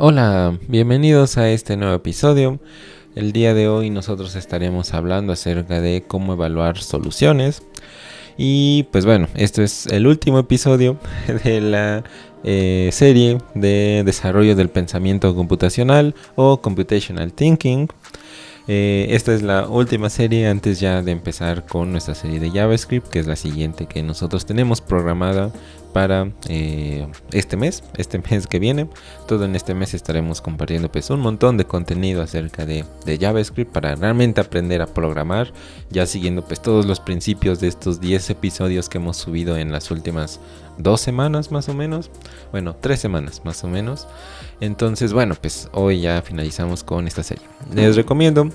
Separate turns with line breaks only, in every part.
Hola, bienvenidos a este nuevo episodio. El día de hoy nosotros estaremos hablando acerca de cómo evaluar soluciones. Y pues bueno, esto es el último episodio de la serie de desarrollo del pensamiento computacional o Computational Thinking. Esta es la última serie antes ya de empezar con nuestra serie de JavaScript, que es la siguiente que nosotros tenemos programada para este mes que viene. Todo en este mes estaremos compartiendo pues un montón de contenido acerca de JavaScript para realmente aprender a programar, ya siguiendo pues todos los principios de estos 10 episodios que hemos subido en las últimas 2 semanas más o menos, bueno, 3 semanas más o menos. Entonces bueno, pues hoy ya finalizamos con esta serie. Les recomiendo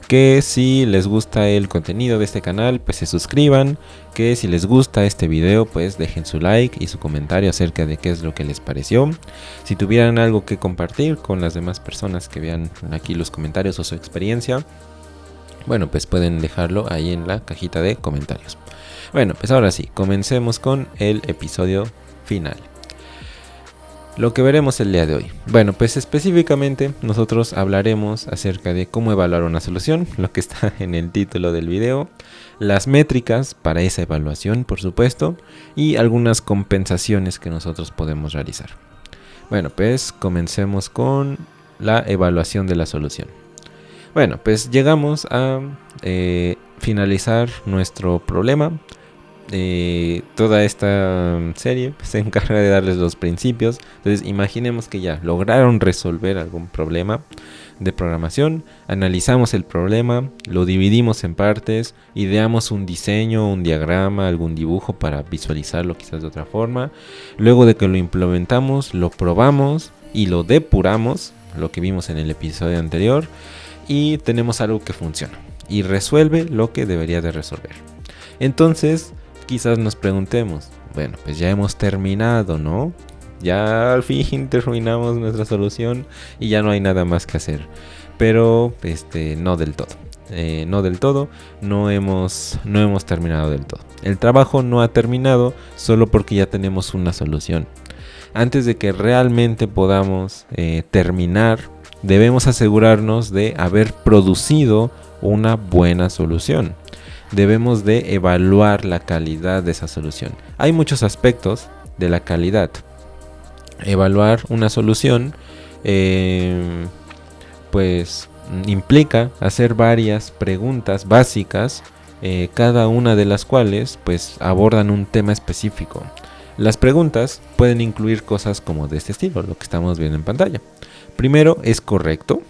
que si les gusta el contenido de este canal, pues se suscriban, que si les gusta este video, pues dejen su like y su comentario acerca de qué es lo que les pareció. Si tuvieran algo que compartir con las demás personas que vean aquí los comentarios o su experiencia, bueno, pues pueden dejarlo ahí en la cajita de comentarios. Bueno, pues ahora sí, comencemos con el episodio final. Lo que veremos el día de hoy. Bueno, pues específicamente nosotros hablaremos acerca de cómo evaluar una solución, lo que está en el título del video, las métricas para esa evaluación, por supuesto, y algunas compensaciones que nosotros podemos realizar. Bueno, pues comencemos con la evaluación de la solución. Bueno, pues llegamos a finalizar nuestro problema. Toda esta serie se encarga de darles los principios. Entonces imaginemos que ya lograron resolver algún problema de programación, analizamos el problema, lo dividimos en partes, ideamos un diseño, un diagrama, algún dibujo para visualizarlo quizás de otra forma. Luego de que lo implementamos, lo probamos y lo depuramos, lo que vimos en el episodio anterior, y tenemos algo que funciona y resuelve lo que debería de resolver. Entonces quizás nos preguntemos, bueno, pues ya hemos terminado, ¿no? Ya al fin terminamos nuestra solución y ya no hay nada más que hacer. Pero no del todo. No hemos terminado del todo. El trabajo no ha terminado solo porque ya tenemos una solución. Antes de que realmente podamos terminar, debemos asegurarnos de haber producido una buena solución. Debemos de evaluar la calidad de esa solución. Hay muchos aspectos de la calidad. Evaluar una solución pues implica hacer varias preguntas básicas, cada una de las cuales pues abordan un tema específico. Las preguntas pueden incluir cosas como de este estilo, lo que estamos viendo en pantalla. Primero, ¿es correcto?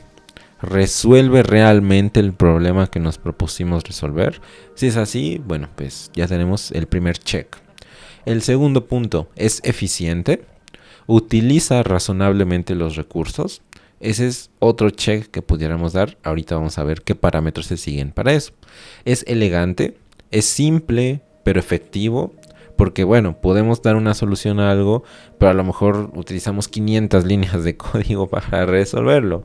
¿Resuelve realmente el problema que nos propusimos resolver? Si es así, bueno, pues ya tenemos el primer check. El segundo punto, ¿es eficiente? ¿Utiliza razonablemente los recursos? Ese es otro check que pudiéramos dar. Ahorita vamos a ver qué parámetros se siguen para eso. ¿Es elegante? ¿Es simple pero efectivo? Porque bueno, podemos dar una solución a algo, pero a lo mejor utilizamos 500 líneas de código para resolverlo.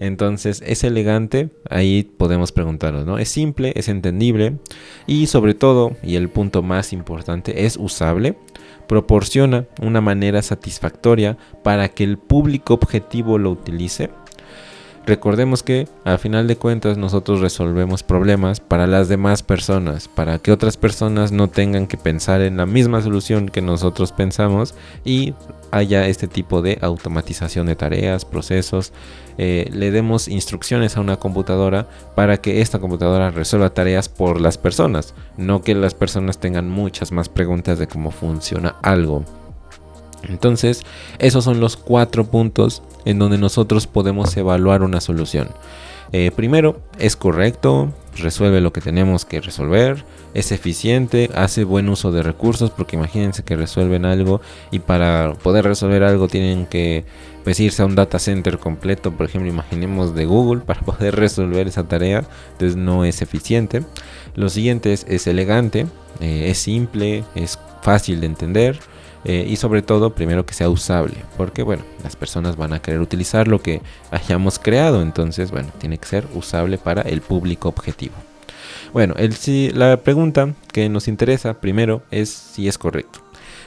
Entonces, ¿es elegante? Ahí podemos preguntarnos, ¿no? ¿Es simple? ¿Es entendible? Y sobre todo, y el punto más importante, ¿es usable? ¿Proporciona una manera satisfactoria para que el público objetivo lo utilice? Recordemos que al final de cuentas nosotros resolvemos problemas para las demás personas, para que otras personas no tengan que pensar en la misma solución que nosotros pensamos y haya este tipo de automatización de tareas, procesos. Le demos instrucciones a una computadora para que esta computadora resuelva tareas por las personas, no que las personas tengan muchas más preguntas de cómo funciona algo. Entonces, esos son los 4 puntos en donde nosotros podemos evaluar una solución. Primero, ¿es correcto? ¿Resuelve lo que tenemos que resolver? ¿Es eficiente? ¿Hace buen uso de recursos? Porque imagínense que resuelven algo y para poder resolver algo tienen que pues, irse a un data center completo. Por ejemplo, imaginemos de Google para poder resolver esa tarea. Entonces no es eficiente. Lo siguiente es elegante, es simple, es fácil de entender. Y sobre todo, primero que sea usable, porque bueno, las personas van a querer utilizar lo que hayamos creado, entonces bueno, tiene que ser usable para el público objetivo. Bueno, la pregunta que nos interesa primero es si es correcto.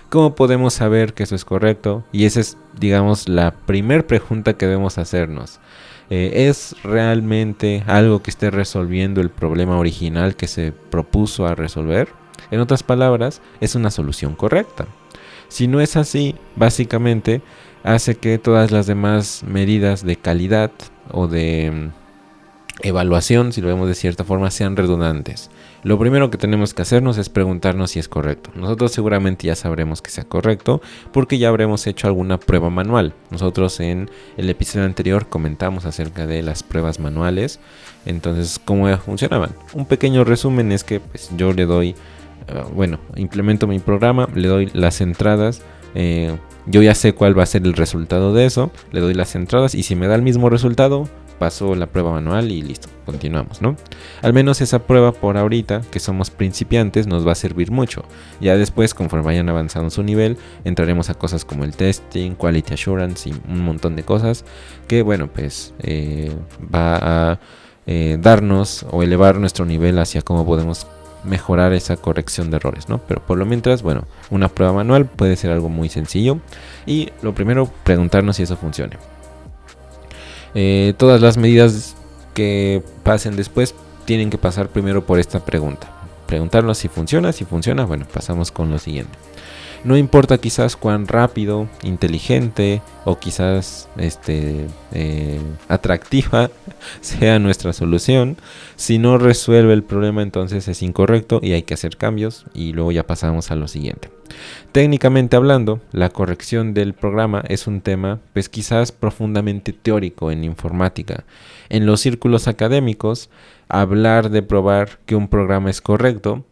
¿Cómo podemos saber que eso es correcto? Y esa es, digamos, la primer pregunta que debemos hacernos. ¿Es realmente algo que esté resolviendo el problema original que se propuso a resolver? En otras palabras, ¿es una solución correcta? Si no es así, básicamente hace que todas las demás medidas de calidad o de evaluación, si lo vemos de cierta forma, sean redundantes. Lo primero que tenemos que hacernos es preguntarnos si es correcto. Nosotros seguramente ya sabremos que sea correcto porque ya habremos hecho alguna prueba manual. Nosotros en el episodio anterior comentamos acerca de las pruebas manuales. Entonces, ¿cómo funcionaban? Un pequeño resumen es que pues, yo le doy, implemento mi programa, le doy las entradas. Yo ya sé cuál va a ser el resultado de eso. Le doy las entradas y si me da el mismo resultado, paso la prueba manual y listo, continuamos, ¿no? Al menos esa prueba por ahorita, que somos principiantes, nos va a servir mucho. Ya después, conforme vayan avanzando su nivel, entraremos a cosas como el testing, quality assurance y un montón de cosas que, bueno, pues va a darnos o elevar nuestro nivel hacia cómo podemos mejorar esa corrección de errores, ¿no? Pero por lo mientras, bueno, una prueba manual puede ser algo muy sencillo y lo primero, preguntarnos si eso funciona. Todas las medidas que pasen después tienen que pasar primero por esta pregunta. Preguntarnos si funciona, bueno, pasamos con lo siguiente. No importa quizás cuán rápido, inteligente o quizás atractiva sea nuestra solución. Si no resuelve el problema, entonces es incorrecto y hay que hacer cambios. Y luego ya pasamos a lo siguiente. Técnicamente hablando, la corrección del programa es un tema pues quizás profundamente teórico en informática. En los círculos académicos, hablar de probar que un programa es correcto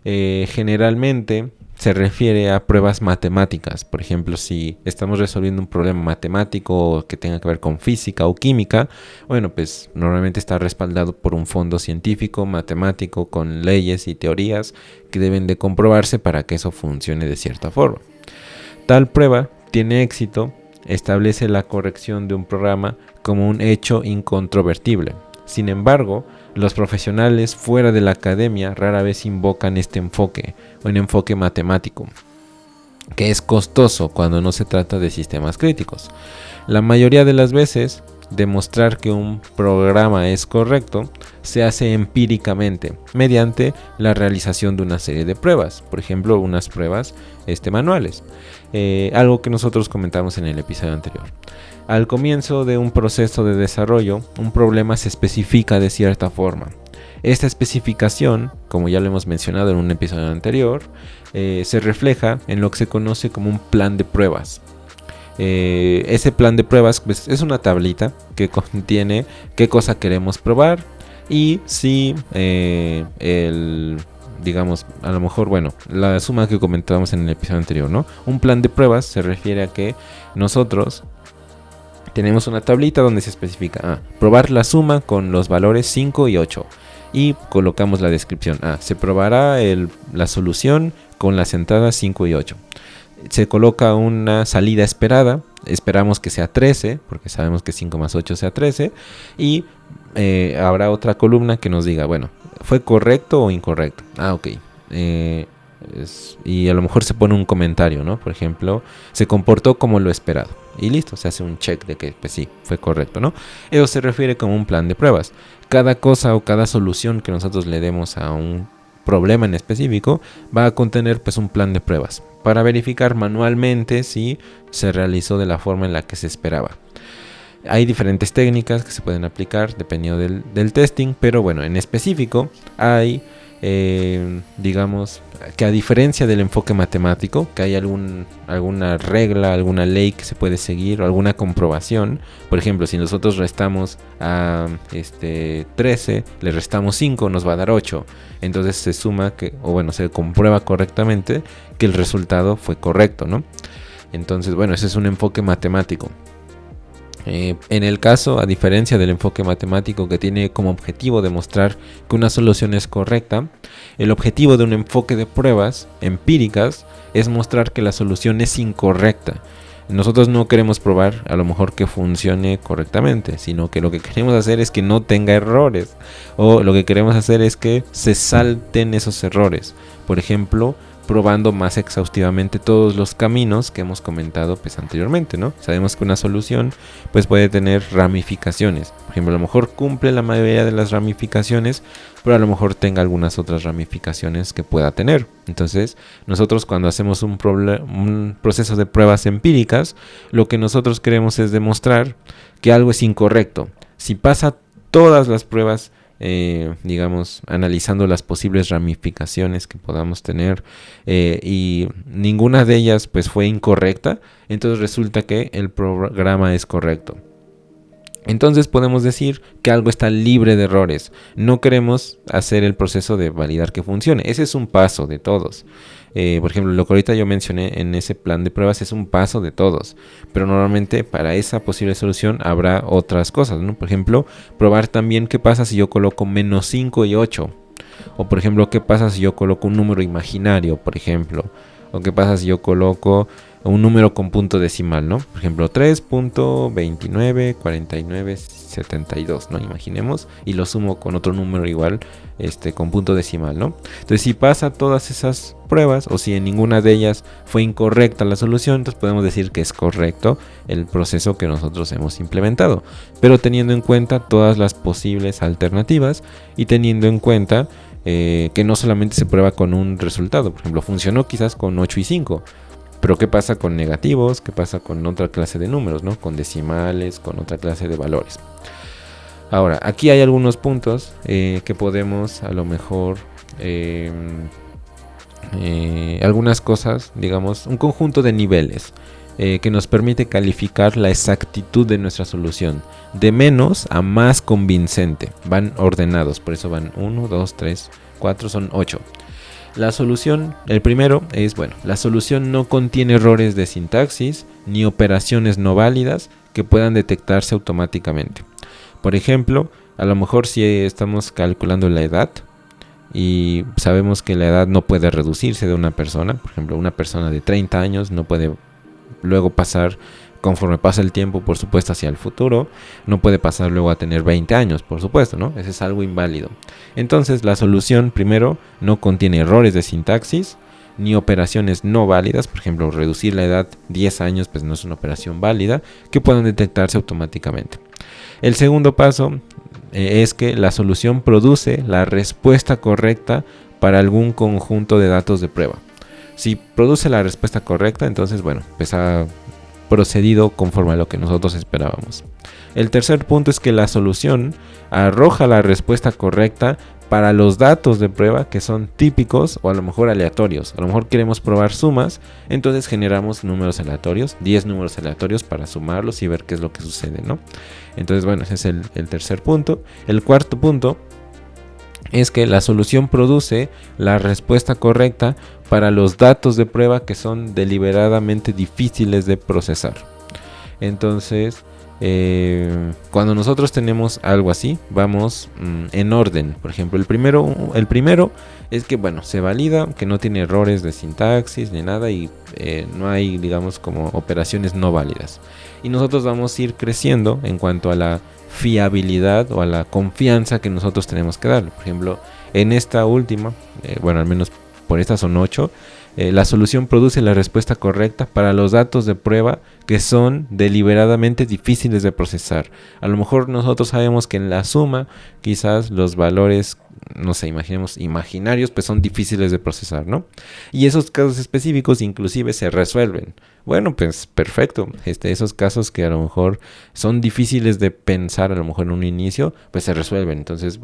generalmente se refiere a pruebas matemáticas. Por ejemplo, si estamos resolviendo un problema matemático que tenga que ver con física o química, bueno, pues normalmente está respaldado por un fondo científico, matemático, con leyes y teorías que deben de comprobarse para que eso funcione de cierta forma. Tal prueba tiene éxito, establece la corrección de un programa como un hecho incontrovertible. Sin embargo, los profesionales fuera de la academia rara vez invocan este enfoque, un enfoque matemático, que es costoso cuando no se trata de sistemas críticos. La mayoría de las veces, demostrar que un programa es correcto se hace empíricamente, mediante la realización de una serie de pruebas, por ejemplo, unas pruebas manuales, algo que nosotros comentamos en el episodio anterior. Al comienzo de un proceso de desarrollo, un problema se especifica de cierta forma. Esta especificación, como ya lo hemos mencionado en un episodio anterior, se refleja en lo que se conoce como un plan de pruebas. Ese plan de pruebas pues, es una tablita que contiene qué cosa queremos probar y si digamos, a lo mejor, la suma que comentábamos en el episodio anterior, ¿no? Un plan de pruebas se refiere a que nosotros tenemos una tablita donde se especifica probar la suma con los valores 5 y 8 y colocamos la descripción. Se probará la solución con las entradas 5 y 8. Se coloca una salida esperada, esperamos que sea 13, porque sabemos que 5 más 8 sea 13, y habrá otra columna que nos diga, bueno, ¿fue correcto o incorrecto? Ok. Y a lo mejor se pone un comentario, ¿no? Por ejemplo, se comportó como lo esperado. Y listo, se hace un check de que pues sí, fue correcto, ¿no? Eso se refiere como un plan de pruebas. Cada cosa o cada solución que nosotros le demos a un problema en específico va a contener pues un plan de pruebas para verificar manualmente si se realizó de la forma en la que se esperaba. Hay diferentes técnicas que se pueden aplicar dependiendo del testing, pero bueno, en específico hay digamos que a diferencia del enfoque matemático, que hay alguna regla, alguna ley que se puede seguir o alguna comprobación. Por ejemplo, si nosotros restamos a 13, le restamos 5, nos va a dar 8. Entonces se suma se comprueba correctamente que el resultado fue correcto, ¿no? Entonces, ese es un enfoque matemático. En el caso, a diferencia del enfoque matemático que tiene como objetivo demostrar que una solución es correcta, el objetivo de un enfoque de pruebas empíricas es mostrar que la solución es incorrecta. Nosotros no queremos probar a lo mejor que funcione correctamente, sino que lo que queremos hacer es que no tenga errores, o lo que queremos hacer es que se salten esos errores. Por ejemplo, probando más exhaustivamente todos los caminos que hemos comentado pues anteriormente, ¿no? Sabemos que una solución pues puede tener ramificaciones. Por ejemplo, a lo mejor cumple la mayoría de las ramificaciones, pero a lo mejor tenga algunas otras ramificaciones que pueda tener. Entonces, nosotros cuando hacemos un proceso de pruebas empíricas, lo que nosotros queremos es demostrar que algo es incorrecto. Si pasa todas las pruebas, digamos, analizando las posibles ramificaciones que podamos tener y ninguna de ellas pues fue incorrecta, entonces resulta que el programa es correcto. Entonces podemos decir que algo está libre de errores. No queremos hacer el proceso de validar que funcione. Ese es un paso de todos. Por ejemplo, lo que ahorita yo mencioné en ese plan de pruebas es un paso de todos. Pero normalmente para esa posible solución habrá otras cosas, ¿no? Por ejemplo, probar también qué pasa si yo coloco menos 5 y 8. O por ejemplo, qué pasa si yo coloco un número imaginario, por ejemplo. O qué pasa si yo coloco un número con punto decimal, ¿no? Por ejemplo, 3.294972, ¿no? Imaginemos, y lo sumo con otro número igual, con punto decimal, ¿no? Entonces, si pasa todas esas pruebas, o si en ninguna de ellas fue incorrecta la solución, entonces podemos decir que es correcto el proceso que nosotros hemos implementado, pero teniendo en cuenta todas las posibles alternativas y teniendo en cuenta que no solamente se prueba con un resultado. Por ejemplo, funcionó quizás con 8 y 5, pero ¿qué pasa con negativos? ¿Qué pasa con otra clase de números, ¿no? Con decimales, con otra clase de valores. Ahora, aquí hay algunos puntos que podemos a lo mejor, algunas cosas, digamos, un conjunto de niveles que nos permite calificar la exactitud de nuestra solución, de menos a más convincente. Van ordenados, por eso van 1, 2, 3, 4, son 8. La solución, el primero es, la solución no contiene errores de sintaxis ni operaciones no válidas que puedan detectarse automáticamente. Por ejemplo, a lo mejor si estamos calculando la edad y sabemos que la edad no puede reducirse de una persona, por ejemplo, una persona de 30 años no puede luego pasar, conforme pasa el tiempo, por supuesto, hacia el futuro, no puede pasar luego a tener 20 años, por supuesto, ¿no? Ese es algo inválido. Entonces, la solución, primero, no contiene errores de sintaxis, ni operaciones no válidas. Por ejemplo, reducir la edad 10 años, pues no es una operación válida, que puedan detectarse automáticamente. El segundo paso es que la solución produce la respuesta correcta para algún conjunto de datos de prueba. Si produce la respuesta correcta, entonces, pues ha procedido conforme a lo que nosotros esperábamos. El tercer punto es que la solución arroja la respuesta correcta para los datos de prueba que son típicos o a lo mejor aleatorios. A lo mejor queremos probar sumas, entonces generamos números aleatorios, 10 números aleatorios para sumarlos y ver qué es lo que sucede, ¿no? Entonces, ese es el tercer punto. El cuarto punto es que la solución produce la respuesta correcta para los datos de prueba que son deliberadamente difíciles de procesar. Entonces, cuando nosotros tenemos algo así, vamos en orden. Por ejemplo, el primero es que, se valida que no tiene errores de sintaxis ni nada y no hay, digamos, como operaciones no válidas. Y nosotros vamos a ir creciendo en cuanto a la fiabilidad o a la confianza que nosotros tenemos que darle. Por ejemplo, en esta última, al menos por esta son 8, la solución produce la respuesta correcta para los datos de prueba que son deliberadamente difíciles de procesar. A lo mejor nosotros sabemos que en la suma quizás los valores, no sé, imaginemos imaginarios, pues son difíciles de procesar, ¿no? Y esos casos específicos inclusive se resuelven. Bueno, pues perfecto. Esos casos que a lo mejor son difíciles de pensar a lo mejor en un inicio, pues se resuelven. Entonces,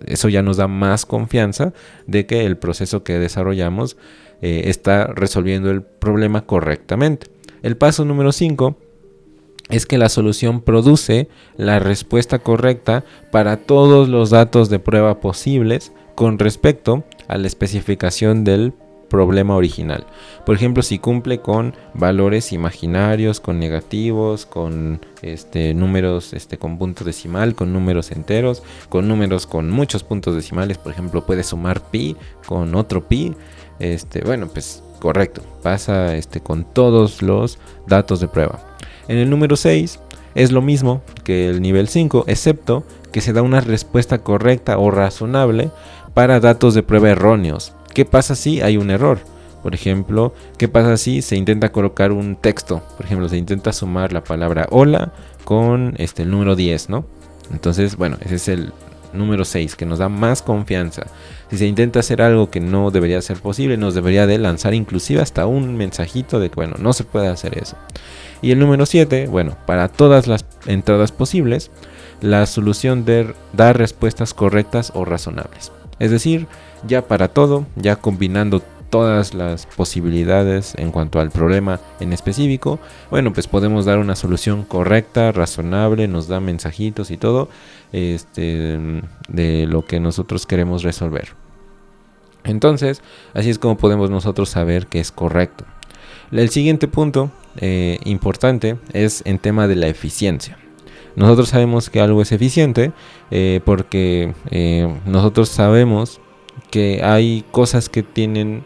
eso ya nos da más confianza de que el proceso que desarrollamos está resolviendo el problema correctamente. El paso número 5 es que la solución produce la respuesta correcta para todos los datos de prueba posibles con respecto a la especificación del problema original. Por ejemplo, si cumple con valores imaginarios, con negativos, con números con punto decimal, con números enteros, con números con muchos puntos decimales. Por ejemplo, puede sumar pi con otro pi. Pues correcto, pasa con todos los datos de prueba. En el número 6 es lo mismo que el nivel 5, excepto que se da una respuesta correcta o razonable para datos de prueba erróneos. ¿Qué pasa si hay un error? Por ejemplo, ¿qué pasa si se intenta colocar un texto? Por ejemplo, se intenta sumar la palabra hola con el número 10, ¿no? Entonces, bueno, ese es el número 6, que nos da más confianza. Si se intenta hacer algo que no debería ser posible, nos debería de lanzar inclusive hasta un mensajito de que, bueno, no se puede hacer eso. Y el número 7, bueno, para todas las entradas posibles, la solución de dar respuestas correctas o razonables. Es decir, ya para todo, ya combinando todas las posibilidades en cuanto al problema en específico, bueno, pues podemos dar una solución correcta, razonable, nos da mensajitos y todo de lo que nosotros queremos resolver. Entonces, así es como podemos nosotros saber que es correcto. El siguiente punto importante es en tema de la eficiencia. Nosotros sabemos que algo es eficiente porque nosotros sabemos que hay cosas que tienen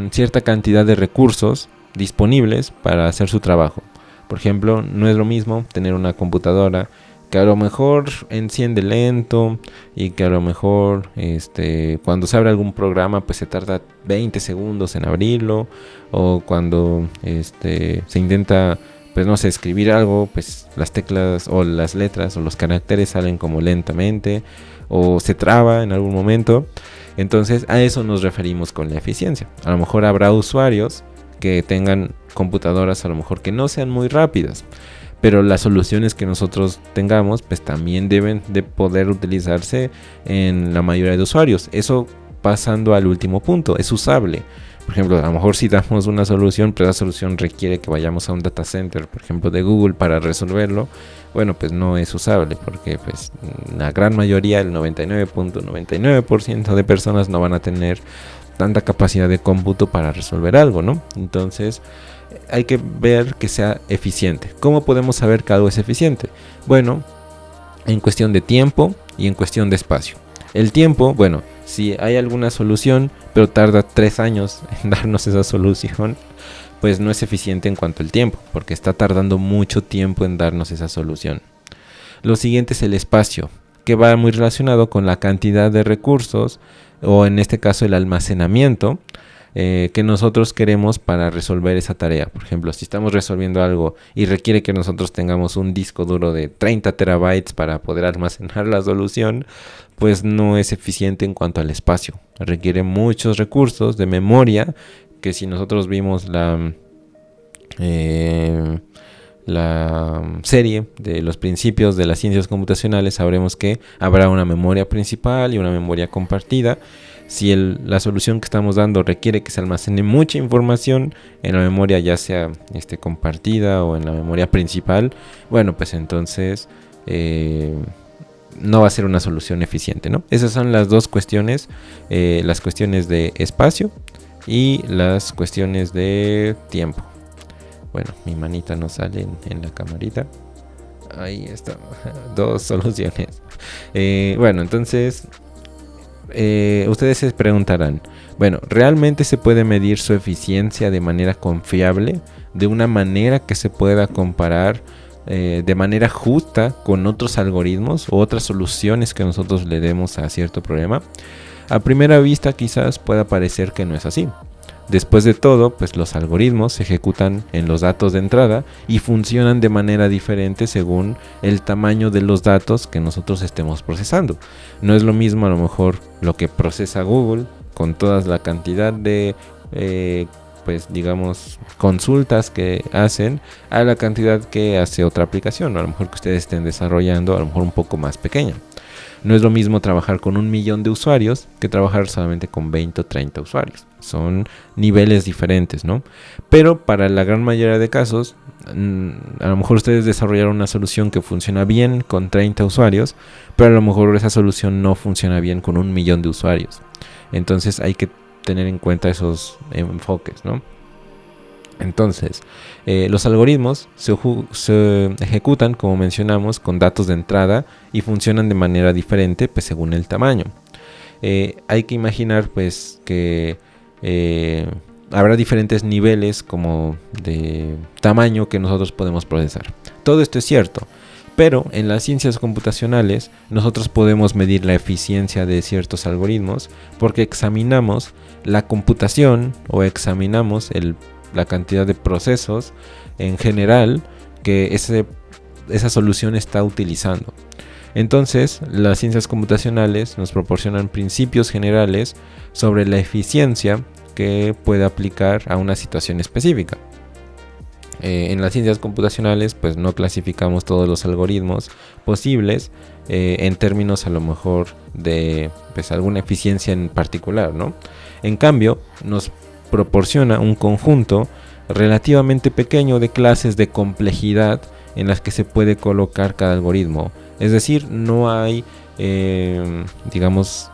cierta cantidad de recursos disponibles para hacer su trabajo. Por ejemplo, no es lo mismo tener una computadora que a lo mejor enciende lento y que a lo mejor cuando se abre algún programa pues se tarda 20 segundos en abrirlo, o cuando se intenta pues no sé, escribir algo, pues las teclas o las letras o los caracteres salen como lentamente o se traba en algún momento. Entonces a eso nos referimos con la eficiencia. A lo mejor habrá usuarios que tengan computadoras a lo mejor que no sean muy rápidas, pero las soluciones que nosotros tengamos pues también deben de poder utilizarse en la mayoría de usuarios. Eso pasando al último punto, es usable. Por ejemplo, a lo mejor si damos una solución, pero la solución requiere que vayamos a un data center, por ejemplo de Google, para resolverlo, bueno, pues no es usable porque pues la gran mayoría, el 99.99% de personas no van a tener tanta capacidad de cómputo para resolver algo, ¿no? Entonces hay que ver que sea eficiente. ¿Cómo podemos saber que algo es eficiente? Bueno, en cuestión de tiempo y en cuestión de espacio. El tiempo, bueno, si hay alguna solución, pero tarda 3 años en darnos esa solución, pues no es eficiente en cuanto al tiempo, porque está tardando mucho tiempo en darnos esa solución. Lo siguiente es el espacio, que va muy relacionado con la cantidad de recursos, o en este caso el almacenamiento, que nosotros queremos para resolver esa tarea. Por ejemplo, si estamos resolviendo algo y requiere que nosotros tengamos un disco duro de 30 terabytes para poder almacenar la solución, pues no es eficiente en cuanto al espacio. Requiere muchos recursos de memoria, que si nosotros vimos la serie de los principios de las ciencias computacionales, sabremos que habrá una memoria principal y una memoria compartida. Si la solución que estamos dando requiere que se almacene mucha información en la memoria, ya sea compartida o en la memoria principal, bueno, pues entonces no va a ser una solución eficiente, ¿no? Esas son las dos cuestiones, las cuestiones de espacio y las cuestiones de tiempo. Bueno, mi manita no sale en la camarita. Ahí está, dos soluciones. Bueno, entonces ustedes se preguntarán, bueno, ¿realmente se puede medir su eficiencia de manera confiable? De una manera que se pueda comparar de manera justa con otros algoritmos o otras soluciones que nosotros le demos a cierto problema. A primera vista quizás pueda parecer que no es así. Después de todo, pues los algoritmos se ejecutan en los datos de entrada y funcionan de manera diferente según el tamaño de los datos que nosotros estemos procesando. No es lo mismo a lo mejor lo que procesa Google con toda la cantidad de pues digamos consultas que hacen a la cantidad que hace otra aplicación, a lo mejor que ustedes estén desarrollando, a lo mejor un poco más pequeña. No es lo mismo trabajar con 1 millón de usuarios que trabajar solamente con 20 o 30 usuarios. Son niveles diferentes, ¿no? Pero para la gran mayoría de casos, a lo mejor ustedes desarrollaron una solución que funciona bien con 30 usuarios, pero a lo mejor esa solución no funciona bien con 1 millón de usuarios. Entonces hay que tener en cuenta esos enfoques, ¿no? Entonces, los algoritmos se ejecutan, como mencionamos, con datos de entrada y funcionan de manera diferente, pues según el tamaño. Hay que imaginar, pues, que habrá diferentes niveles como de tamaño que nosotros podemos procesar. Todo esto es cierto, Pero en las ciencias computacionales nosotros podemos medir la eficiencia de ciertos algoritmos porque examinamos la computación o examinamos la cantidad de procesos en general que esa solución está utilizando. Entonces, las ciencias computacionales nos proporcionan principios generales sobre la eficiencia que puede aplicar a una situación específica. En las ciencias computacionales pues no clasificamos todos los algoritmos posibles en términos a lo mejor de pues, alguna eficiencia en particular, ¿no? En cambio, nos proporciona un conjunto relativamente pequeño de clases de complejidad en las que se puede colocar cada algoritmo. Es decir, no hay, digamos,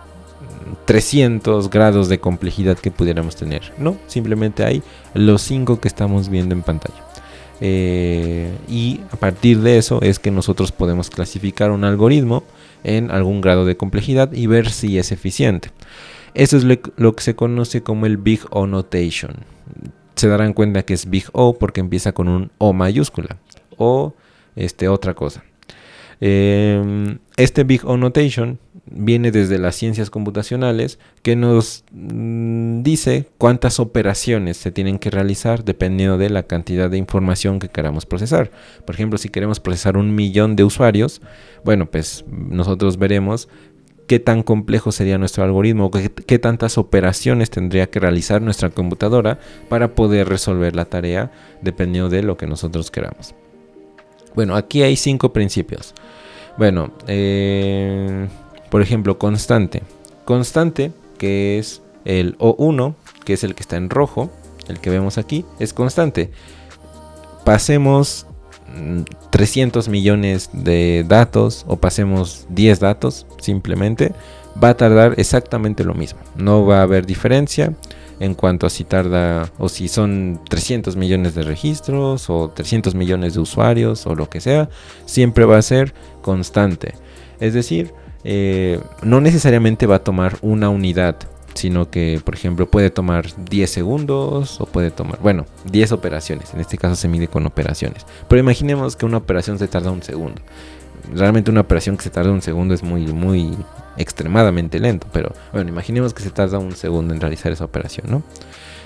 300 grados de complejidad que pudiéramos tener. No, simplemente hay los 5 que estamos viendo en pantalla. Y a partir de eso es que nosotros podemos clasificar un algoritmo en algún grado de complejidad y ver si es eficiente. Eso es lo que se conoce como el Big O Notation. Se darán cuenta que es Big O porque empieza con un O mayúscula o otra cosa. Este Big O Notation viene desde las ciencias computacionales que nos dice cuántas operaciones se tienen que realizar dependiendo de la cantidad de información que queramos procesar. Por ejemplo, si queremos procesar 1.000.000 de usuarios, bueno, pues nosotros veremos qué tan complejo sería nuestro algoritmo, qué tantas operaciones tendría que realizar nuestra computadora para poder resolver la tarea dependiendo de lo que nosotros queramos. Bueno, aquí hay 5 principios. Bueno, por ejemplo, constante. Constante, que es el O1, que es el que está en rojo, el que vemos aquí, es constante. Pasemos 300 millones de datos o pasemos 10 datos, simplemente va a tardar exactamente lo mismo. No va a haber diferencia en cuanto a si tarda o si son 300 millones de registros o 300 millones de usuarios o lo que sea, siempre va a ser constante. Es decir, no necesariamente va a tomar una unidad, sino que, por ejemplo, puede tomar 10 segundos o puede tomar, 10 operaciones. En este caso se mide con operaciones. Pero imaginemos que una operación se tarda un segundo. Realmente una operación que se tarda un segundo es muy extremadamente lento, pero bueno, imaginemos que se tarda un segundo en realizar esa operación, ¿no?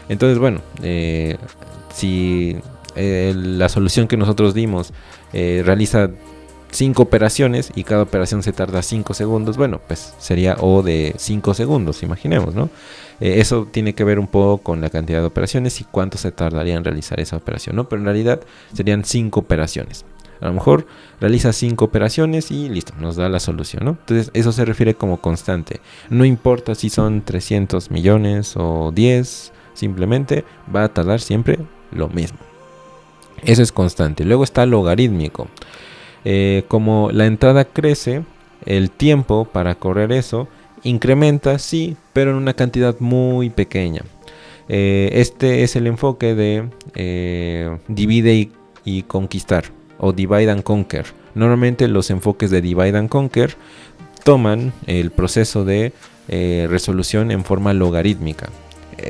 Entonces, bueno, si la solución que nosotros dimos realiza 5 operaciones y cada operación se tarda 5 segundos, bueno, pues sería O de 5 segundos, imaginemos, ¿no? Eso tiene que ver un poco con la cantidad de operaciones y cuánto se tardaría en realizar esa operación, ¿no? Pero en realidad serían 5 operaciones. A lo mejor realiza 5 operaciones y listo, nos da la solución, ¿no? Entonces eso se refiere como constante. No importa si son 300 millones o 10, simplemente va a tardar siempre lo mismo. Eso es constante. Luego está logarítmico. Como la entrada crece, el tiempo para correr eso incrementa, sí, pero en una cantidad muy pequeña. Este es el enfoque de divide y conquistar, o divide and conquer. Normalmente los enfoques de divide and conquer toman el proceso de resolución en forma logarítmica.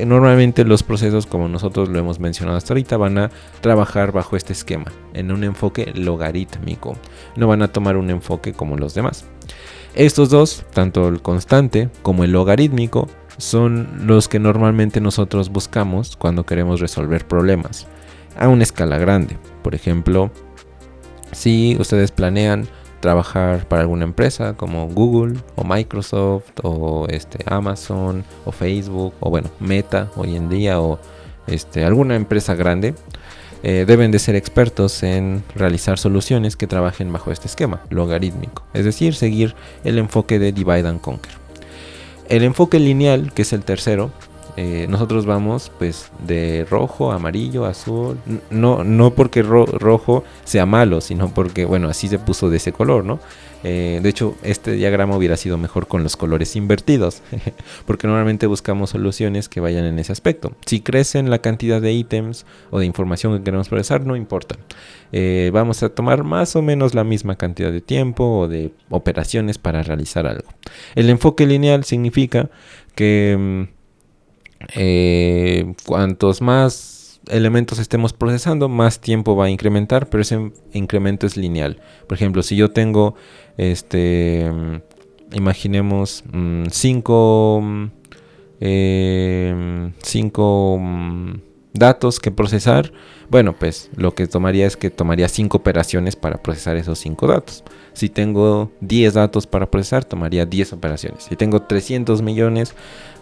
Normalmente los procesos, como nosotros lo hemos mencionado hasta ahorita, van a trabajar bajo este esquema, en un enfoque logarítmico. No van a tomar un enfoque como los demás. Estos dos, tanto el constante como el logarítmico, son los que normalmente nosotros buscamos cuando queremos resolver problemas a una escala grande. Por ejemplo, si ustedes planean trabajar para alguna empresa como Google o Microsoft o Amazon o Facebook o bueno, Meta hoy en día o alguna empresa grande, deben de ser expertos en realizar soluciones que trabajen bajo este esquema logarítmico, es decir, seguir el enfoque de divide and conquer. El enfoque lineal, que es el tercero, nosotros vamos pues de rojo, amarillo, azul, no porque rojo sea malo, sino porque bueno, así se puso de ese color, ¿no? De hecho, este diagrama hubiera sido mejor con los colores invertidos, porque normalmente buscamos soluciones que vayan en ese aspecto. Si crecen la cantidad de ítems o de información que queremos procesar, no importa. Vamos a tomar más o menos la misma cantidad de tiempo o de operaciones para realizar algo. El enfoque lineal significa que cuantos más elementos estemos procesando, más tiempo va a incrementar, pero ese incremento es lineal. Por ejemplo, si yo tengo, imaginemos 5 datos que procesar, bueno, pues lo que tomaría es que tomaría 5 operaciones para procesar esos 5 datos. Si tengo 10 datos para procesar, tomaría 10 operaciones. Si tengo 300 millones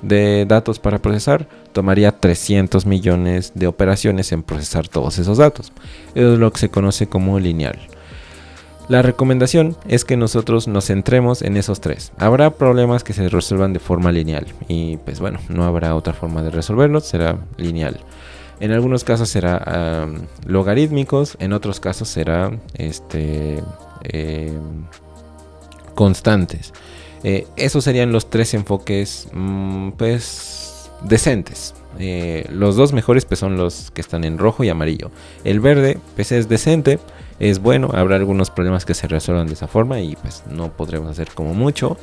de datos para procesar, tomaría 300 millones de operaciones en procesar todos esos datos. Eso es lo que se conoce como lineal. La recomendación es que nosotros nos centremos en esos 3. Habrá problemas que se resuelvan de forma lineal y pues bueno, no habrá otra forma de resolverlos, será lineal. En algunos casos será logarítmicos, en otros casos será constantes. Esos serían los 3 enfoques pues decentes. Los 2 mejores pues son los que están en rojo y amarillo. El verde pues es decente, es bueno, habrá algunos problemas que se resuelvan de esa forma y pues no podremos hacer como mucho.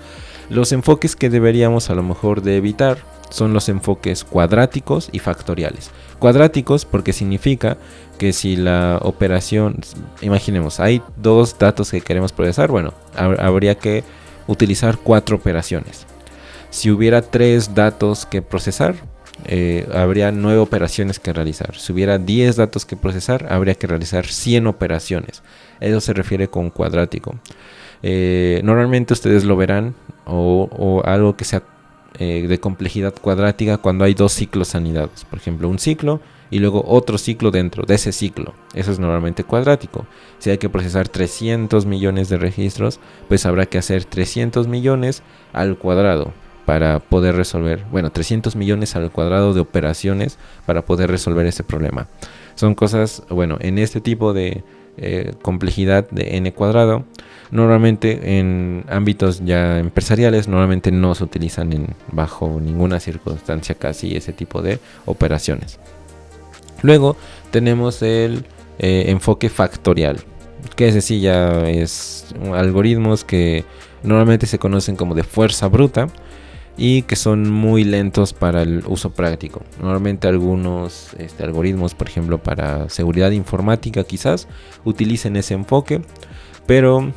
Los enfoques que deberíamos a lo mejor de evitar son los enfoques cuadráticos y factoriales. Cuadráticos porque significa que si la operación, imaginemos, hay 2 datos que queremos procesar, bueno, habría que utilizar 4 operaciones. Si hubiera 3 datos que procesar, habría 9 operaciones que realizar. Si hubiera 10 datos que procesar, habría que realizar 100 operaciones. Eso se refiere con cuadrático. Normalmente ustedes lo verán o algo que sea de complejidad cuadrática cuando hay 2 ciclos anidados. Por ejemplo, un ciclo y luego otro ciclo dentro de ese ciclo. Eso es normalmente cuadrático. Si hay que procesar 300 millones de registros, pues habrá que hacer 300 millones al cuadrado para poder resolver, 300 millones al cuadrado de operaciones para poder resolver ese problema. Son cosas, en este tipo de complejidad de n cuadrado, normalmente en ámbitos ya empresariales, normalmente no se utilizan bajo ninguna circunstancia casi ese tipo de operaciones. Luego tenemos el enfoque factorial, que ese sí ya es algoritmos que normalmente se conocen como de fuerza bruta y que son muy lentos para el uso práctico. Normalmente algunos algoritmos, por ejemplo para seguridad informática quizás, utilicen ese enfoque, pero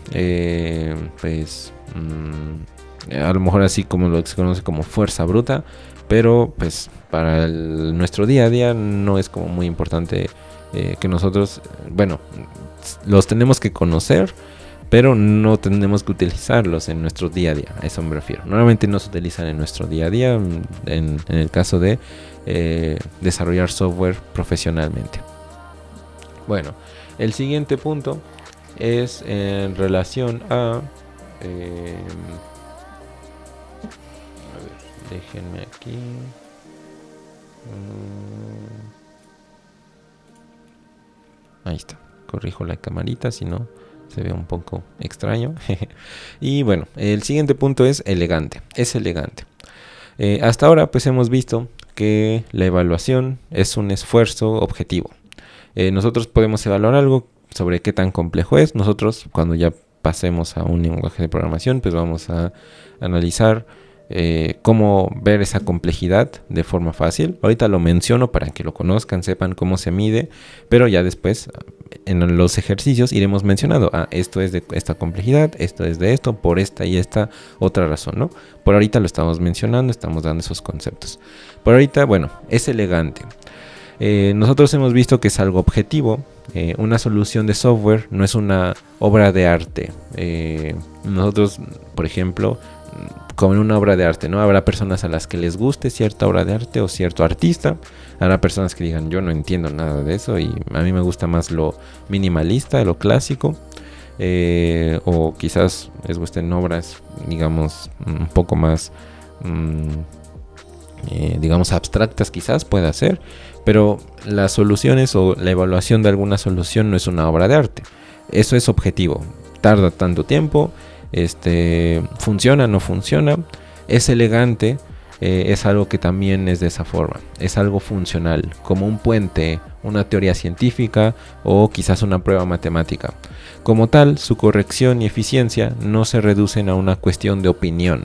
a lo mejor así como lo que se conoce como fuerza bruta, pero pues para nuestro día a día no es como muy importante que nosotros, los tenemos que conocer, pero no tenemos que utilizarlos en nuestro día a día. A eso me refiero. Normalmente no se utilizan en nuestro día a día en el caso de desarrollar software profesionalmente. Bueno, el siguiente punto es en relación a ver, déjenme aquí. Ahí está. Corrijo la camarita, si no se ve un poco extraño. Y bueno, el siguiente punto es elegante. Es elegante. Hasta ahora pues hemos visto que la evaluación es un esfuerzo objetivo. Nosotros podemos evaluar algo sobre qué tan complejo es. Nosotros cuando ya pasemos a un lenguaje de programación pues vamos a analizar cómo ver esa complejidad de forma fácil. Ahorita lo menciono para que lo conozcan, sepan cómo se mide, pero ya después en los ejercicios iremos mencionando, esto es de esta complejidad, esto es de esto, por esta y esta otra razón, ¿no? Por ahorita lo estamos mencionando, estamos dando esos conceptos. Por ahorita, es elegante. Nosotros hemos visto que es algo objetivo. Una solución de software no es una obra de arte. Nosotros, por ejemplo, como en una obra de arte, ¿no? Habrá personas a las que les guste cierta obra de arte o cierto artista. Habrá personas que digan, yo no entiendo nada de eso y a mí me gusta más lo minimalista, lo clásico. O quizás les gusten obras, digamos, un poco más, digamos, abstractas quizás pueda ser. Pero las soluciones o la evaluación de alguna solución no es una obra de arte. Eso es objetivo. Tarda tanto tiempo. Funciona, no funciona, es elegante, es algo que también es de esa forma, es algo funcional, como un puente, una teoría científica o quizás una prueba matemática. Como tal, su corrección y eficiencia no se reducen a una cuestión de opinión,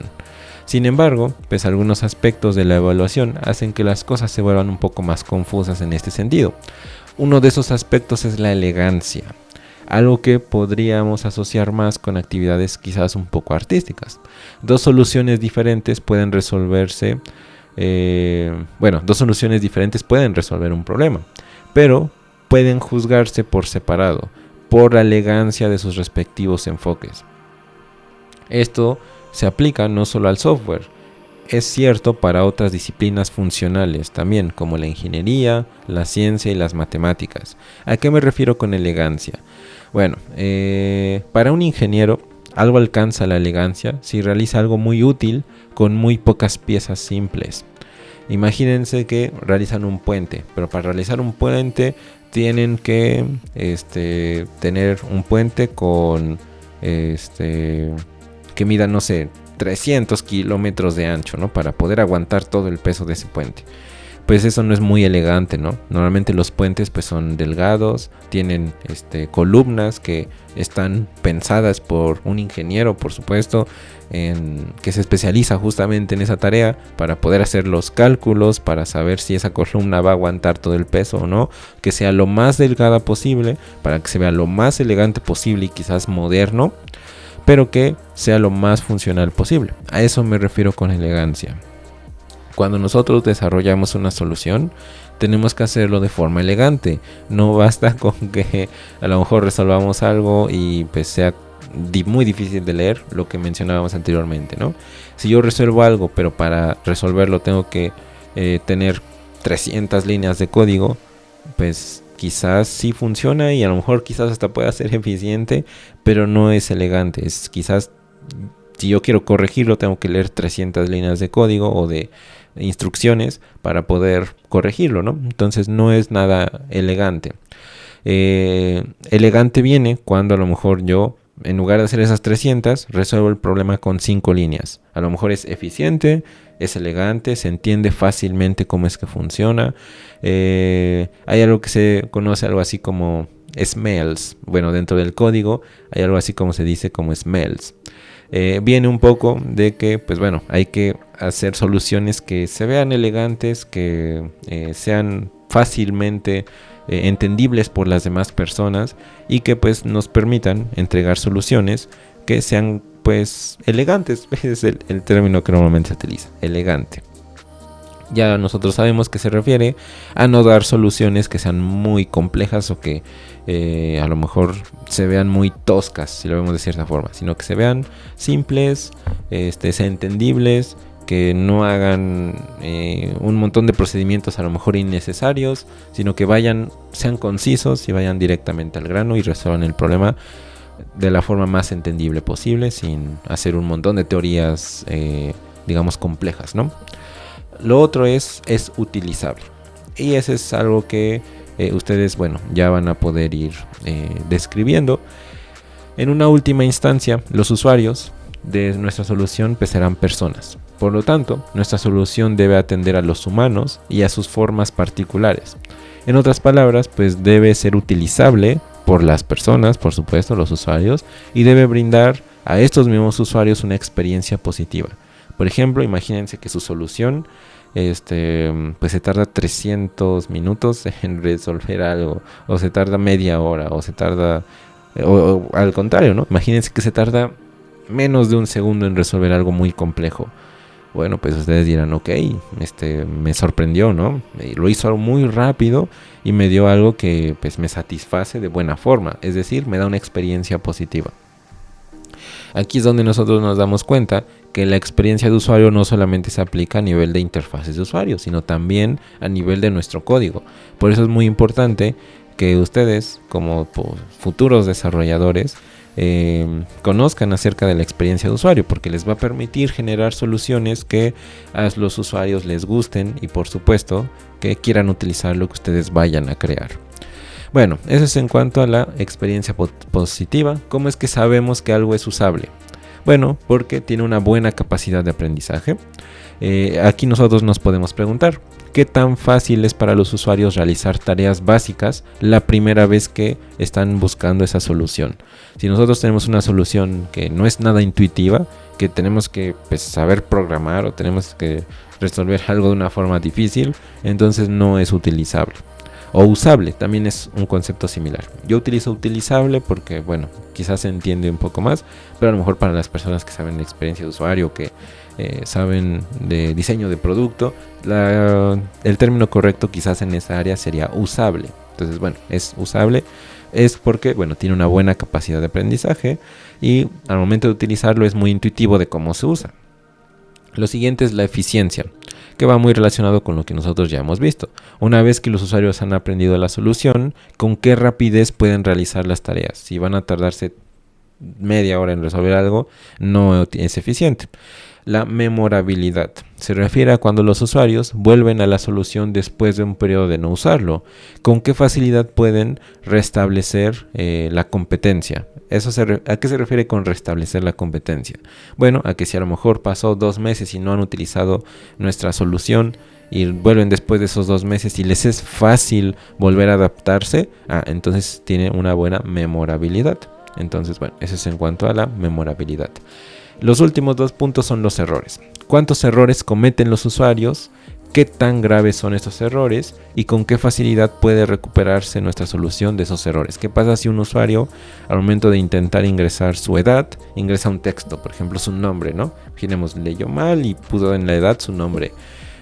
Sin embargo, pues algunos aspectos de la evaluación hacen que las cosas se vuelvan un poco más confusas en este sentido. Uno de esos aspectos es la elegancia, algo que podríamos asociar más con actividades quizás un poco artísticas. Dos soluciones diferentes pueden resolver un problema, pero pueden juzgarse por separado, por la elegancia de sus respectivos enfoques. Esto se aplica no solo al software, es cierto para otras disciplinas funcionales también, como la ingeniería, la ciencia y las matemáticas. ¿A qué me refiero con elegancia? Bueno, para un ingeniero, algo alcanza la elegancia si realiza algo muy útil con muy pocas piezas simples. Imagínense que realizan un puente, pero para realizar un puente tienen que tener un puente con que mida, no sé, 300 kilómetros de ancho, ¿no? Para poder aguantar todo el peso de ese puente. Pues eso no es muy elegante, ¿no? Normalmente los puentes pues son delgados, tienen columnas que están pensadas por un ingeniero, por supuesto, que se especializa justamente en esa tarea para poder hacer los cálculos, para saber si esa columna va a aguantar todo el peso o no, que sea lo más delgada posible, para que se vea lo más elegante posible y quizás moderno, pero que sea lo más funcional posible. A eso me refiero con elegancia. Cuando nosotros desarrollamos una solución, tenemos que hacerlo de forma elegante. No basta con que a lo mejor resolvamos algo y pues sea muy difícil de leer, lo que mencionábamos anteriormente, ¿no? Si yo resuelvo algo, pero para resolverlo tengo que tener 300 líneas de código, pues quizás sí funciona y a lo mejor quizás hasta pueda ser eficiente, pero no es elegante. Es quizás, si yo quiero corregirlo, tengo que leer 300 líneas de código o de instrucciones para poder corregirlo, ¿no? Entonces no es nada elegante. Elegante viene cuando a lo mejor yo, en lugar de hacer esas 300, resuelvo el problema con 5 líneas. A lo mejor es eficiente, es elegante, se entiende fácilmente cómo es que funciona. Hay algo que se conoce algo así como smells. Bueno, dentro del código hay algo así como se dice como smells. Viene un poco de que, pues bueno, hay que hacer soluciones que se vean elegantes, que sean fácilmente entendibles por las demás personas y que pues nos permitan entregar soluciones que sean pues elegantes. Ese es el término que normalmente se utiliza, elegante. Ya nosotros sabemos que se refiere a no dar soluciones que sean muy complejas o que a lo mejor se vean muy toscas, si lo vemos de cierta forma, sino que se vean simples, sean entendibles, que no hagan un montón de procedimientos a lo mejor innecesarios, sino que sean concisos y vayan directamente al grano y resuelvan el problema de la forma más entendible posible, sin hacer un montón de teorías, digamos, complejas, ¿no? Lo otro es utilizable. Y ese es algo que ustedes, bueno, ya van a poder ir describiendo. En una última instancia, los usuarios de nuestra solución pues serán personas. Por lo tanto, nuestra solución debe atender a los humanos y a sus formas particulares. En otras palabras, pues debe ser utilizable por las personas, por supuesto, los usuarios, y debe brindar a estos mismos usuarios una experiencia positiva. Por ejemplo, imagínense que su solución pues se tarda 300 minutos en resolver algo, o se tarda media hora, o se tarda, o al contrario, ¿no? Imagínense que se tarda menos de un segundo en resolver algo muy complejo. Bueno, pues ustedes dirán, ok, me sorprendió, ¿no? Lo hizo muy rápido y me dio algo que pues me satisface de buena forma, es decir, me da una experiencia positiva. Aquí es donde nosotros nos damos cuenta que la experiencia de usuario no solamente se aplica a nivel de interfaces de usuario, sino también a nivel de nuestro código. Por eso es muy importante que ustedes, como futuros desarrolladores, conozcan acerca de la experiencia de usuario, porque les va a permitir generar soluciones que a los usuarios les gusten y por supuesto que quieran utilizar lo que ustedes vayan a crear. Bueno, eso es en cuanto a la experiencia positiva. ¿Cómo es que sabemos que algo es usable? Bueno, porque tiene una buena capacidad de aprendizaje. Aquí nosotros nos podemos preguntar, ¿qué tan fácil es para los usuarios realizar tareas básicas la primera vez que están buscando esa solución? Si nosotros tenemos una solución que no es nada intuitiva, que tenemos que saber programar o tenemos que resolver algo de una forma difícil, entonces no es utilizable. O usable, también es un concepto similar. Yo utilizo utilizable porque, bueno, quizás se entiende un poco más, pero a lo mejor para las personas que saben de experiencia de usuario, que saben de diseño de producto, el término correcto quizás en esa área sería usable. Entonces, bueno, es usable, es porque, bueno, tiene una buena capacidad de aprendizaje y al momento de utilizarlo es muy intuitivo de cómo se usa. Lo siguiente es la eficiencia, que va muy relacionado con lo que nosotros ya hemos visto. Una vez que los usuarios han aprendido la solución, con qué rapidez pueden realizar las tareas. Si van a tardarse media hora en resolver algo, no es eficiente. La memorabilidad se refiere a cuando los usuarios vuelven a la solución después de un periodo de no usarlo. ¿Con qué facilidad pueden restablecer la competencia? ¿A qué se refiere con restablecer la competencia? Bueno, a que si a lo mejor pasó 2 meses y no han utilizado nuestra solución y vuelven después de esos 2 meses y les es fácil volver a adaptarse, entonces tiene una buena memorabilidad. Entonces, bueno, eso es en cuanto a la memorabilidad. Los últimos 2 puntos son los errores. ¿Cuántos errores cometen los usuarios? ¿Qué tan graves son estos errores? ¿Y con qué facilidad puede recuperarse nuestra solución de esos errores? ¿Qué pasa si un usuario, al momento de intentar ingresar su edad, ingresa un texto, por ejemplo su nombre, ¿no? Imaginemos, leyó mal y puso en la edad su nombre.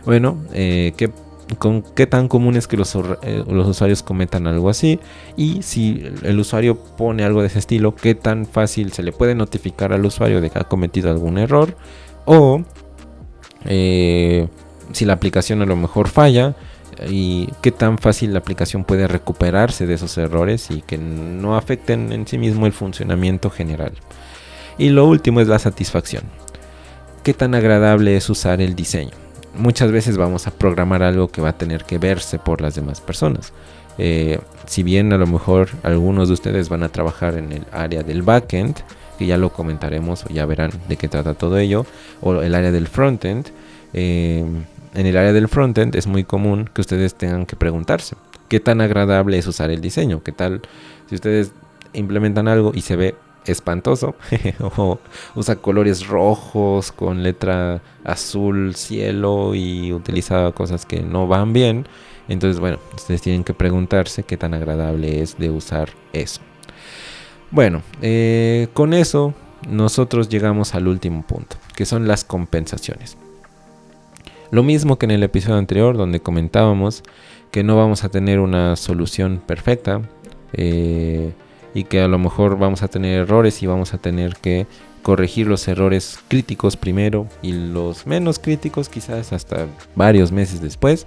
Bueno, ¿qué tan común es que los usuarios cometan algo así? Y si el usuario pone algo de ese estilo, ¿qué tan fácil se le puede notificar al usuario de que ha cometido algún error? O si la aplicación a lo mejor falla, y qué tan fácil la aplicación puede recuperarse de esos errores y que no afecten en sí mismo el funcionamiento general. Y lo último es la satisfacción. ¿Qué tan agradable es usar el diseño? Muchas veces vamos a programar algo que va a tener que verse por las demás personas. Si bien a lo mejor algunos de ustedes van a trabajar en el área del backend, que ya lo comentaremos o ya verán de qué trata todo ello, o el área del frontend, en el área del frontend es muy común que ustedes tengan que preguntarse qué tan agradable es usar el diseño, qué tal si ustedes implementan algo y se ve espantoso o usa colores rojos con letra azul cielo y utiliza cosas que no van bien. Entonces, bueno, ustedes tienen que preguntarse qué tan agradable es de usar eso. Bueno, con eso nosotros llegamos al último punto, que son las compensaciones. Lo mismo que en el episodio anterior, donde comentábamos que no vamos a tener una solución perfecta, y que a lo mejor vamos a tener errores y vamos a tener que corregir los errores críticos primero y los menos críticos quizás hasta varios meses después.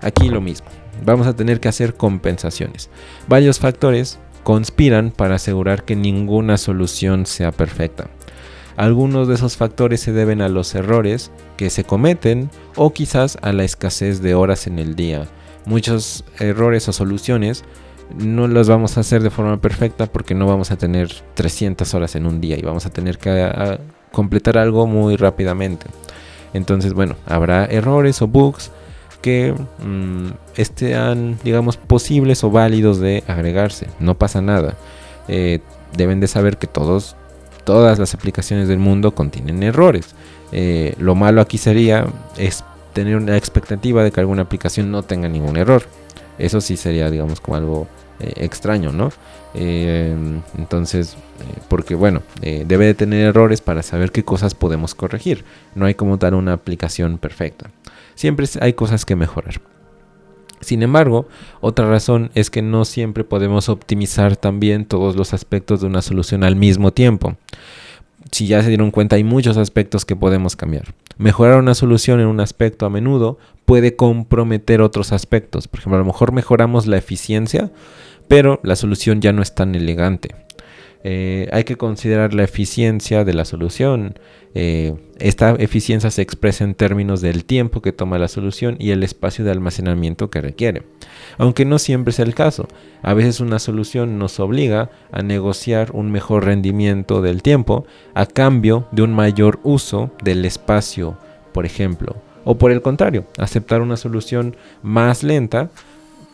Aquí lo mismo, vamos a tener que hacer compensaciones. Varios factores conspiran para asegurar que ninguna solución sea perfecta. Algunos de esos factores se deben a los errores que se cometen o quizás a la escasez de horas en el día. Muchos errores o soluciones no las vamos a hacer de forma perfecta porque no vamos a tener 300 horas en un día y vamos a tener que completar algo muy rápidamente. Entonces, bueno, habrá errores o bugs que sean, digamos, posibles o válidos de agregarse. No pasa nada. Deben de saber que todas las aplicaciones del mundo contienen errores. Lo malo aquí sería tener una expectativa de que alguna aplicación no tenga ningún error. Eso sí sería, digamos, como algo extraño, ¿no? Entonces, porque bueno, debe de tener errores para saber qué cosas podemos corregir. No hay como tal una aplicación perfecta. Siempre hay cosas que mejorar. Sin embargo, otra razón es que no siempre podemos optimizar también todos los aspectos de una solución al mismo tiempo. Si ya se dieron cuenta, hay muchos aspectos que podemos cambiar. Mejorar una solución en un aspecto a menudo puede comprometer otros aspectos. Por ejemplo, a lo mejor mejoramos la eficiencia, pero la solución ya no es tan elegante. Hay que considerar la eficiencia de la solución. Esta eficiencia se expresa en términos del tiempo que toma la solución y el espacio de almacenamiento que requiere. Aunque no siempre es el caso, a veces una solución nos obliga a negociar un mejor rendimiento del tiempo a cambio de un mayor uso del espacio, por ejemplo. O por el contrario, aceptar una solución más lenta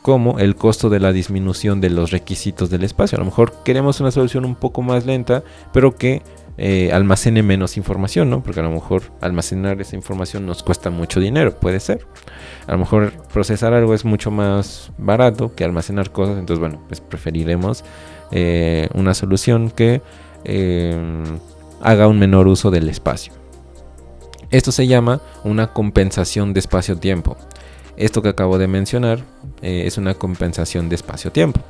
como el costo de la disminución de los requisitos del espacio. A lo mejor queremos una solución un poco más lenta, pero que almacene menos información, ¿no? Porque a lo mejor almacenar esa información nos cuesta mucho dinero, puede ser. A lo mejor procesar algo es mucho más barato que almacenar cosas, entonces bueno, pues preferiremos una solución que haga un menor uso del espacio. Esto se llama una compensación de espacio-tiempo. Esto que acabo de mencionar es una compensación de espacio-tiempo.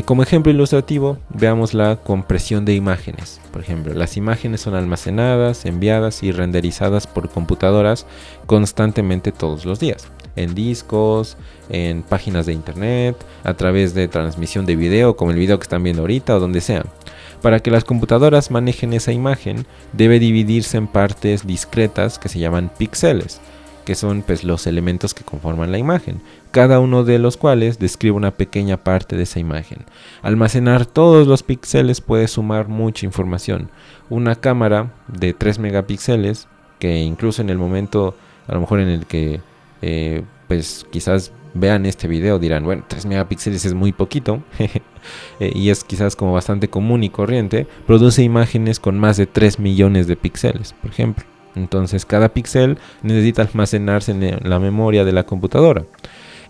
Como ejemplo ilustrativo, veamos la compresión de imágenes. Por ejemplo, las imágenes son almacenadas, enviadas y renderizadas por computadoras constantemente todos los días. En discos, en páginas de internet, a través de transmisión de video, como el video que están viendo ahorita o donde sea. Para que las computadoras manejen esa imagen, debe dividirse en partes discretas que se llaman píxeles, que son pues los elementos que conforman la imagen, cada uno de los cuales describe una pequeña parte de esa imagen. Almacenar todos los píxeles puede sumar mucha información. Una cámara de 3 megapíxeles, que incluso en el momento a lo mejor en el que pues quizás vean este video dirán, bueno, 3 megapíxeles es muy poquito, y es quizás como bastante común y corriente, produce imágenes con más de 3 millones de píxeles, por ejemplo. Entonces cada píxel necesita almacenarse en la memoria de la computadora.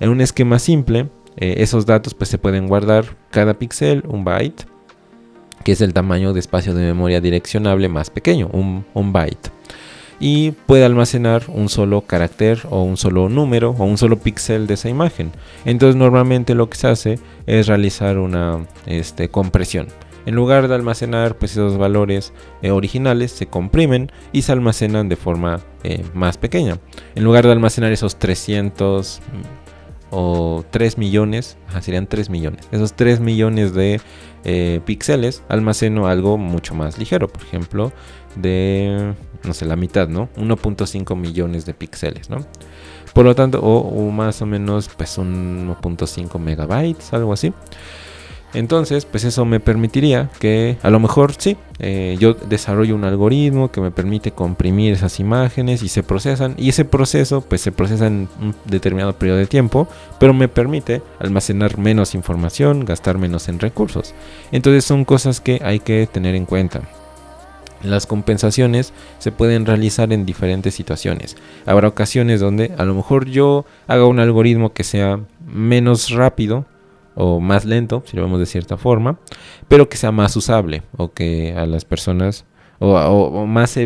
En un esquema simple, esos datos pues se pueden guardar cada píxel, un byte, que es el tamaño de espacio de memoria direccionable más pequeño, un byte. Y puede almacenar un solo carácter o un solo número o un solo píxel de esa imagen. Entonces normalmente lo que se hace es realizar una compresión. En lugar de almacenar pues esos valores originales, se comprimen y se almacenan de forma más pequeña. En lugar de almacenar esos 300 o 3 millones, serían 3 millones. Esos 3 millones de píxeles, almaceno algo mucho más ligero. Por ejemplo, de, no sé, la mitad, ¿no? 1.5 millones de píxeles, ¿no? Por lo tanto, o más o menos pues 1.5 megabytes, algo así. Entonces, pues eso me permitiría que a lo mejor sí, yo desarrollo un algoritmo que me permite comprimir esas imágenes y se procesan. Y ese proceso, pues se procesa en un determinado periodo de tiempo, pero me permite almacenar menos información, gastar menos en recursos. Entonces son cosas que hay que tener en cuenta. Las compensaciones se pueden realizar en diferentes situaciones. Habrá ocasiones donde a lo mejor yo haga un algoritmo que sea menos rápido o más lento, si lo vemos de cierta forma, pero que sea más usable o que a las personas o más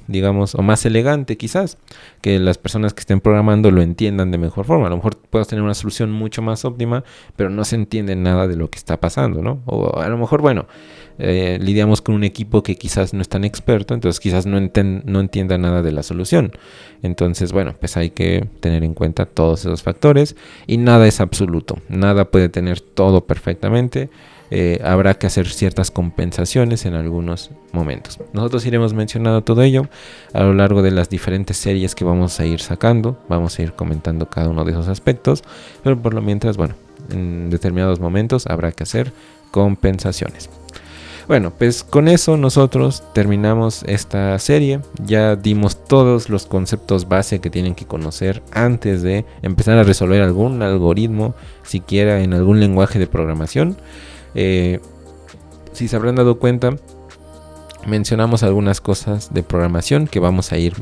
digamos o más elegante quizás, que las personas que estén programando lo entiendan de mejor forma. A lo mejor puedes tener una solución mucho más óptima, pero no se entiende nada de lo que está pasando, ¿no? O a lo mejor, bueno, lidiamos con un equipo que quizás no es tan experto, entonces quizás no entienda nada de la solución. Entonces, bueno, pues hay que tener en cuenta todos esos factores y nada es absoluto, nada puede tener todo perfectamente. Habrá que hacer ciertas compensaciones en algunos momentos. Nosotros iremos mencionando todo ello a lo largo de las diferentes series que vamos a ir sacando. Vamos a ir comentando cada uno de esos aspectos, pero por lo mientras, bueno, en determinados momentos habrá que hacer compensaciones. Bueno, pues con eso nosotros terminamos esta serie. Ya dimos todos los conceptos base que tienen que conocer antes de empezar a resolver algún algoritmo, siquiera en algún lenguaje de programación. Si se habrán dado cuenta, mencionamos algunas cosas de programación que vamos a ir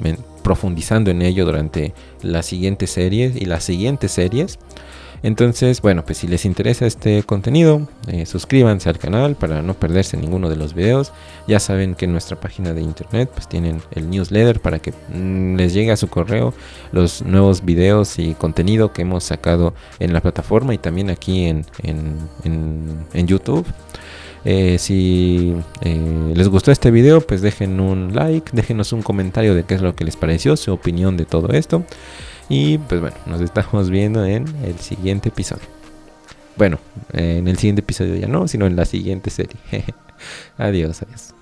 profundizando en ello durante las siguientes series y las siguientes series. Entonces, bueno, pues si les interesa este contenido, suscríbanse al canal para no perderse ninguno de los videos. Ya saben que en nuestra página de internet pues tienen el newsletter para que les llegue a su correo los nuevos videos y contenido que hemos sacado en la plataforma y también aquí en YouTube. Si les gustó este video, pues dejen un like, déjenos un comentario de qué es lo que les pareció, su opinión de todo esto. Y pues bueno, nos estamos viendo en el siguiente episodio. Bueno, en el siguiente episodio ya no, sino en la siguiente serie. Adiós, adiós.